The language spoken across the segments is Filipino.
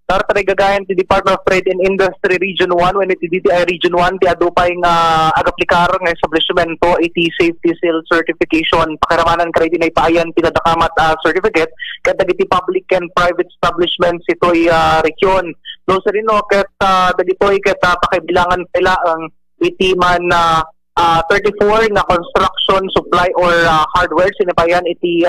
Daratay gagayan ti Department of Trade and Industry Region 1 when iti DTI Region 1 ti adupay nga agaplikar nga establishmento iti safety seal certification pakiramanan kay dinay paayan pinadakamat certificate ket dagiti public and private establishments itoy region. No sa rino ket dagitoy ket pakibilangan pila ang iti man 34 na construction supply or hardware sinipayan iti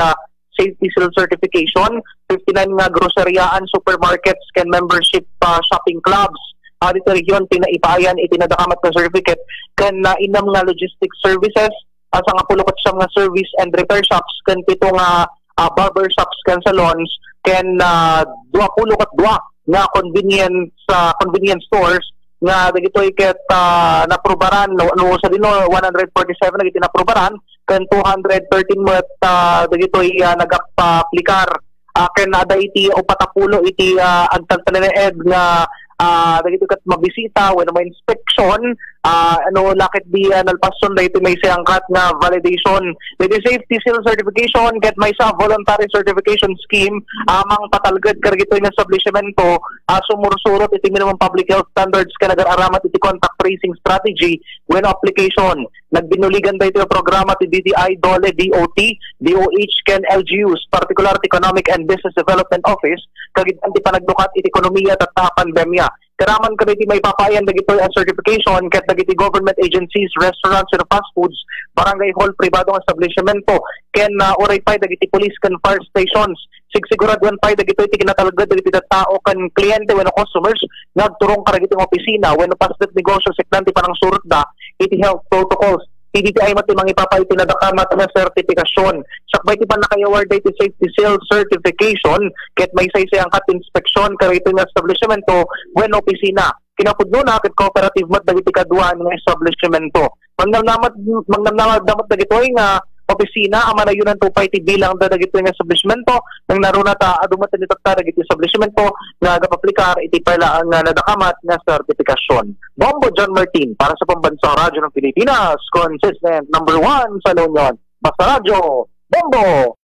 safety seal certification, 59 nga groceryaan, supermarkets, can membership shopping clubs. Dito region, pinaipayan, itinadakamat ng certificate, kan inam nga logistics services, asa nga pulukot siyang nga service and repair shops, kan pito nga barber shops, kan salons, kan 22 nga convenience stores, nga dagito iket naprubaran no sa dino 147 na itinaprubaran ken 213 met dagito nagapaplikar ken ada iti o patapulo iti agtantaneed nga dagito ket mabisita when may inspection lakit di nalpason dayto may siangkat nga validation with the safety seal certification ket may sa voluntary certification scheme amang patalged kargito nga establishmento sumursurot iti minimum public health standards ken nagaramat iti contact tracing strategy when application nagbinuligan dayto programa ti DTI DOLE DOT DOH ken LGUs particular economic and business development office kagitan ti panagdukat iti ekonomiya at pandemya. Karaman kami iti may papayan dagito ang certification ket dagiti government agencies, restaurants and fast foods, barangay hall, pribadong establishmento ken oray pay dagiti police ken fire stations. Sigsiguraduhan pay dagito iti kinatalged dagiti tao ken kliyente wenno customers nagturong karagiti opisina wenno pasdet negosyo seklanti panang surot da iti health protocols. DTI matimang ipapay tinadakamat na sertifikasyon. Sakbay ti pan nakay-award iti safety seal certification ket may saysayang kat inspeksyon karito nga establishmento when opisina. Kinapudno na ket cooperative mat dagiti kadwa nga establishmento. Magnamnamat dagitoy nga opisina ama na yun ang tupay ti bilang dagitoy nga establishmento nang naruna ta adumat ni tatta dagiti establishmento nga agapaplikar iti pala ang nadakamat nga sertifikasyon. Bombo John Martin para sa Pambansang Radyo ng Pilipinas, consistent number 1 sa La Union. Basta Radyo, Bombo!